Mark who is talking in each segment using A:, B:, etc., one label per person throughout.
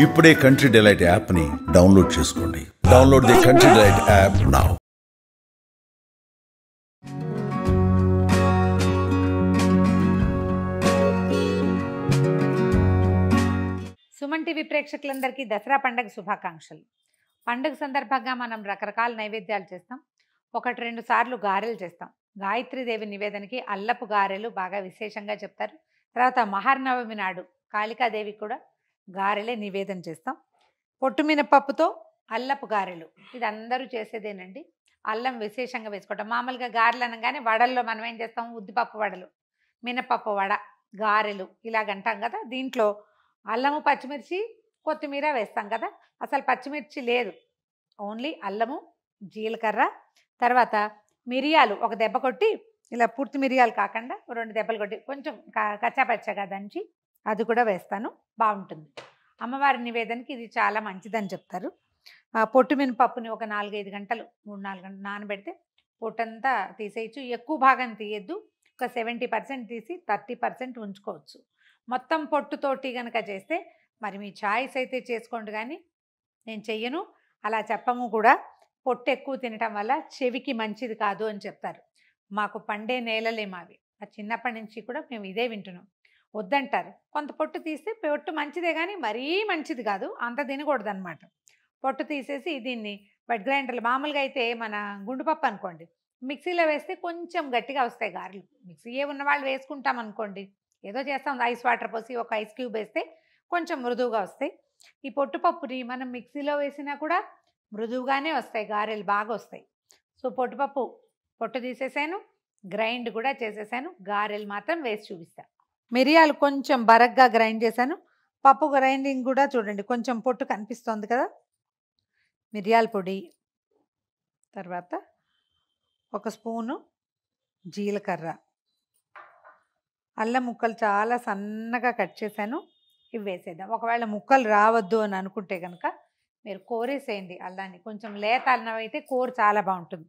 A: ఇప్పుడే country delight యాప్ని download చేసుకోండి. Download the country delight app now.
B: Suman TV ప్రేక్షకులందరికీ దసరా పండుగ శుభాకాంక్షలు. పండుగ సందర్భంగా మనం రకరకాల నైవేద్యాలు చేస్తాం. 1-2 సార్లు గారెలు చేస్తాం. గాయత్రీదేవి నివేదనకి అల్లపు గారెలు బాగా విశేషంగా చెప్తారు. తర్వాత మహానవమి నాడు కాళికాదేవి కూడా గారెలే నివేదన చేస్తాం. పొట్టు మినపప్పుతో అల్లపు గారెలు ఇది అందరూ చేసేదేనండి. అల్లం విశేషంగా వేసుకోవటం. మామూలుగా గారెలు అనగానే వడల్లో మనం ఏం చేస్తాం, ఉద్దిపప్పు వడలు, మినపప్పు వడ, గారెలు ఇలాగంటాం కదా. దీంట్లో అల్లము, పచ్చిమిర్చి, కొత్తిమీర వేస్తాం కదా. అసలు పచ్చిమిర్చి లేదు, ఓన్లీ అల్లము, జీలకర్ర, తర్వాత మిరియాలు ఒక దెబ్బ కొట్టి, ఇలా పూర్తి మిరియాలు కాకుండా 2 దెబ్బలు కొట్టి కొంచెం కచ్చాపచ్చగా దంచి అది కూడా వేస్తాను, బాగుంటుంది. అమ్మవారి నివేదనకి ఇది చాలా మంచిదని చెప్తారు. పొట్టు మినపప్పుని ఒక 4-5 గంటలు 3-4 గంటలు నానబెడితే పొట్టంతా తీసేయచ్చు. ఎక్కువ భాగం తీయద్దు, ఒక 70% తీసి 30% ఉంచుకోవచ్చు. మొత్తం పొట్టుతోటి కనుక చేస్తే మరి మీ చాయిస్ అయితే చేసుకోండి, కానీ నేను చెయ్యను, అలా చెప్పము కూడా. పొట్టు ఎక్కువ తినటం వల్ల చెవికి మంచిది కాదు అని చెప్తారు. మాకు పండే నేలలే మావి, చిన్నప్పటి నుంచి కూడా మేము ఇదే వింటున్నాం. వద్దంటారు. కొంత పొట్టు తీస్తే పొట్టు మంచిదే, కానీ మరీ మంచిది కాదు, అంత తినకూడదు అనమాట. పొట్టు తీసేసి దీన్ని వెట్ గ్రైండర్లు, మామూలుగా అయితే మన గుండుపప్పు అనుకోండి, మిక్సీలో వేస్తే కొంచెం గట్టిగా వస్తాయి గారెలు. మిక్సీ ఉన్న వాళ్ళు వేసుకుంటాం అనుకోండి, ఏదో చేస్తాం, ఐస్ వాటర్ పోసి ఒక ఐస్ క్యూబ్ వేస్తే కొంచెం మృదువుగా వస్తాయి. ఈ పొట్టుపప్పుని మనం మిక్సీలో వేసినా కూడా మృదువుగానే వస్తాయి, గారెలు బాగా వస్తాయి. సో పొట్టు తీసేసాను, గ్రైండ్ కూడా చేసేసాను, గారెలు మాత్రం వేసి చూపిస్తాను. మిరియాలు కొంచెం బరగ్గా గ్రైండ్ చేశాను. పప్పు గ్రైండింగ్ కూడా చూడండి, కొంచెం పొట్టు కనిపిస్తోంది కదా. మిరియాల పొడి, తర్వాత 1 స్పూను జీలకర్ర, అల్లం ముక్కలు చాలా సన్నగా కట్ చేశాను, ఇవి వేసేద్దాం. ఒకవేళ ముక్కలు రావద్దు అని అనుకుంటే కనుక మీరు కోరేసేయండి అల్లాన్ని. కొంచెం లేత అల్లం అయితే కూర చాలా బాగుంటుంది.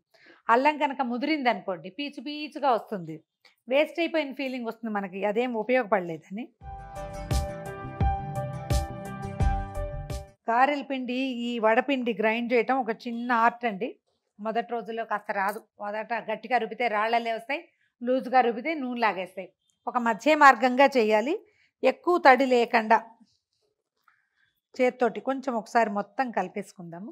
B: అల్లం కనుక ముదిరింది అనుకోండి, పీచు పీచుగా వస్తుంది, వేస్ట్ అయిపోయిన ఫీలింగ్ వస్తుంది మనకి, అదేం ఉపయోగపడలేదని. గారెల పిండి, ఈ వడపిండి గ్రైండ్ చేయటం ఒక చిన్న ఆర్ట్ అండి. మొదటి రోజుల్లో కాస్త రాదు. మొదట గట్టిగా రుబ్బితే రాళ్ళలే వస్తాయి, లూజ్గా రుబ్బితే నూనె లాగేస్తాయి. ఒక మధ్య మార్గంగా చేయాలి, ఎక్కువ తడి లేకుండా. చేత్తోటి కొంచెం ఒకసారి మొత్తం కలిపేసుకుందాము.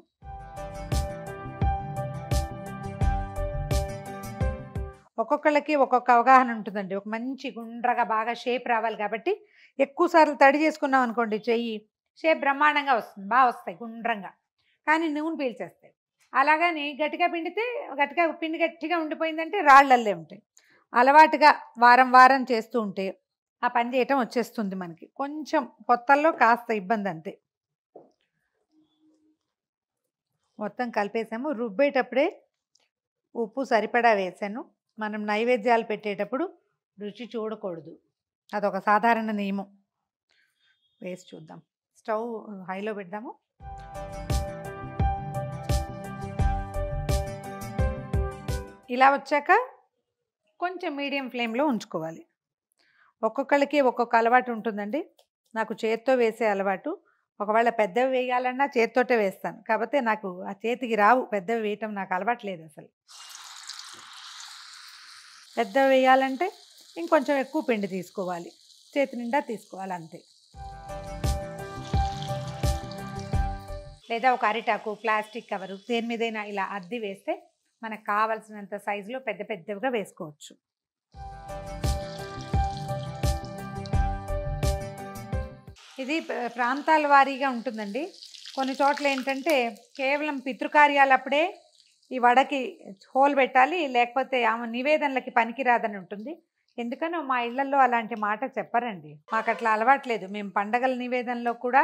B: ఒక్కొక్కళ్ళకి ఒక్కొక్క అవగాహన ఉంటుందండి. ఒక మంచి గుండ్రగా బాగా షేప్ రావాలి కాబట్టి ఎక్కువ సార్లు తడి చేసుకున్నాం అనుకోండి, చెయ్యి షేప్ బ్రహ్మాండంగా వస్తుంది, బాగా వస్తాయి గుండ్రంగా, కానీ నూనె పీల్చేస్తాయి. అలాగని గట్టిగా పిండితే పిండి గట్టిగా ఉండిపోయిందంటే రాళ్ళల్లే ఉంటాయి. అలవాటుగా వారం వారం చేస్తూ ఉంటే ఆ పని చేయటం వచ్చేస్తుంది మనకి. కొంచెం కొత్తల్లో కాస్త ఇబ్బంది అంతే. మొత్తం కలిపేసాము. రుబ్బేటప్పుడే ఉప్పు సరిపడా వేసాను. మనం నైవేద్యాలు పెట్టేటప్పుడు రుచి చూడకూడదు, అదొక సాధారణ నియమం. వేసి చూద్దాం. స్టవ్ హైలో పెడదాము. ఇలా వచ్చాక కొంచెం మీడియం ఫ్లేమ్లో ఉంచుకోవాలి. ఒక్కొక్కళ్ళకి ఒక్కొక్క అలవాటు ఉంటుందండి. నాకు చేత్తో వేసే అలవాటు. ఒకవేళ పెద్దవి వేయాలన్నా చేత్తోటే వేస్తాను, కాకపోతే నాకు ఆ చేతికి రావు పెద్దవి వేయటం, నాకు అలవాటు లేదు అసలు. పెద్దవి వేయాలంటే ఇంకొంచెం ఎక్కువ పిండి తీసుకోవాలి, చేతి నిండా తీసుకోవాలి అంతే. లేదా ఒక అరిటాకు, ప్లాస్టిక్ కవరు, దేని మీదైనా ఇలా అద్ది వేస్తే మనకు కావాల్సినంత సైజులో పెద్ద పెద్దవిగా వేసుకోవచ్చు. ఇది ప్రాంతాల వారీగా ఉంటుందండి. కొన్ని చోట్ల ఏంటంటే కేవలం పితృకార్యాలప్పుడే ఈ వడకి హోల్ పెట్టాలి, లేకపోతే ఆమె నివేదనలకి పనికిరాదని ఉంటుంది. ఎందుకనో మా ఇళ్లలో అలాంటి మాట చెప్పరండి, మాకు అట్లా అలవాట్లేదు. మేము పండగల నివేదనలో కూడా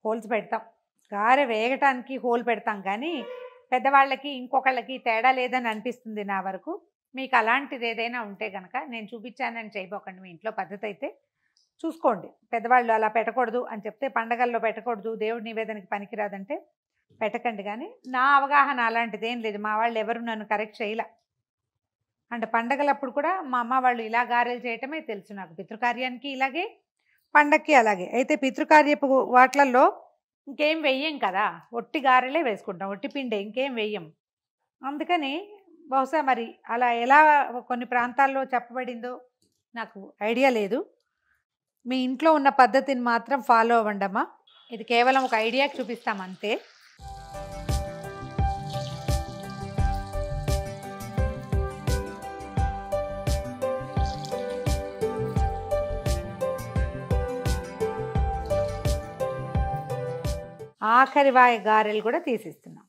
B: హోల్స్ పెడతాం, గారె వేగటానికి హోల్ పెడతాం, కానీ పెద్దవాళ్ళకి ఇంకొకళ్ళకి తేడా లేదని అనిపిస్తుంది నా వరకు. మీకు అలాంటిది ఏదైనా ఉంటే కనుక నేను చూపించానని చేయబోకండి. మీ ఇంట్లో పద్ధతి అయితే చూసుకోండి. పెద్దవాళ్ళు అలా పెట్టకూడదు అని చెప్తే, పండగల్లో పెట్టకూడదు, దేవుడి నివేదనకి పనికిరాదంటే పెట్టకండి. కానీ నా అవగాహన అలాంటిదేం లేదు, మా వాళ్ళు ఎవరు నన్ను కరెక్ట్ చేయలే. అంటే పండగలప్పుడు కూడా మా అమ్మ వాళ్ళు ఇలా గారెలు చేయటమే తెలుసు నాకు. పితృకార్యానికి ఇలాగే, పండక్కి అలాగే. అయితే పితృకార్యపు వాట్లల్లో ఇంకేం వెయ్యం కదా, ఒట్టి గారెలే వేసుకుంటాం, ఒట్టి పిండి ఇంకేం వెయ్యం. అందుకని బహుశా మరి అలా ఎలా కొన్ని ప్రాంతాల్లో చెప్పబడిందో నాకు ఐడియా లేదు. మీ ఇంట్లో ఉన్న పద్ధతిని మాత్రం ఫాలో అవ్వండమ్మా. ఇది కేవలం ఒక ఐడియాకి చూపిస్తాం అంతే. ఆఖరి వాయి గారెలు కూడా తీసిస్తున్నాం.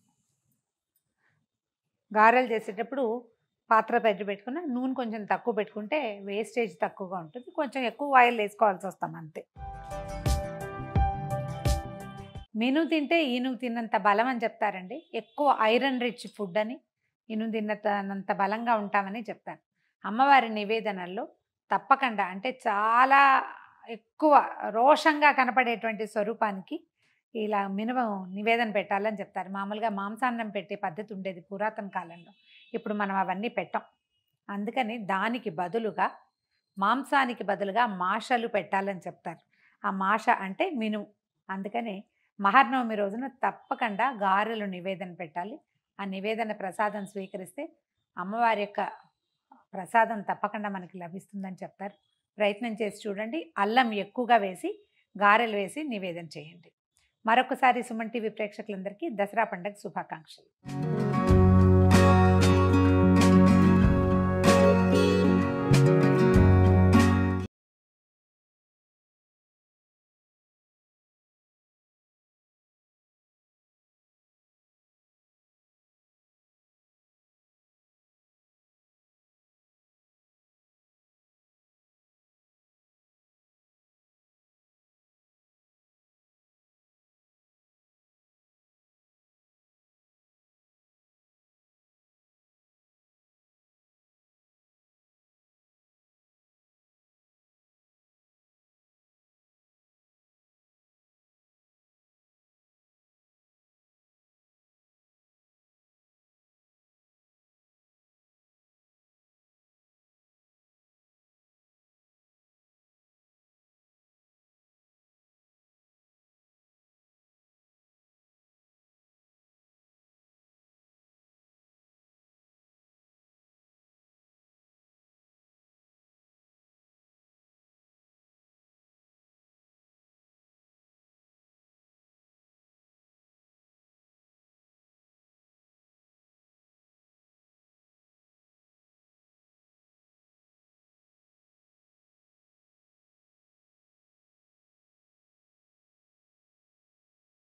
B: గారెలు చేసేటప్పుడు పాత్ర పెట్టుకున్న నూనె కొంచెం తక్కువ పెట్టుకుంటే వేస్టేజ్ తక్కువగా ఉంటుంది, కొంచెం ఎక్కువ ఆయిల్ వేసుకోవాల్సి వస్తాం అంతే. మినుము తింటే ఈనుగు తిన్నంత బలం అని చెప్తారండి. ఎక్కువ ఐరన్ రిచ్ ఫుడ్ అని, ఈనుగు తిన్నంత బలంగా ఉంటామని చెప్తారు. అమ్మవారి నివేదనల్లో తప్పకుండా అంటే చాలా ఎక్కువ రోషంగా కనపడేటువంటి స్వరూపానికి ఇలా మినుము నివేదన పెట్టాలని చెప్తారు. మామూలుగా మాంసాన్నం పెట్టే పద్ధతి ఉండేది పురాతన కాలంలో, ఇప్పుడు మనం అవన్నీ పెట్టాం. అందుకని దానికి బదులుగా మాంసానికి బదులుగా మాషలు పెట్టాలని చెప్తారు. ఆ మాష అంటే మినుము. అందుకని మహానవమి రోజున తప్పకుండా గారెలు నివేదన పెట్టాలి. ఆ నివేదన ప్రసాదం స్వీకరిస్తే అమ్మవారి యొక్క ప్రసాదం తప్పకుండా మనకి లభిస్తుందని చెప్తారు. ప్రయత్నం చేసి చూడండి. అల్లం ఎక్కువగా వేసి గారెలు వేసి నివేదన చేయండి. మరొకసారి సుమన్ టీవీ ప్రేక్షకులందరికీ దసరా పండుగ శుభాకాంక్షలు.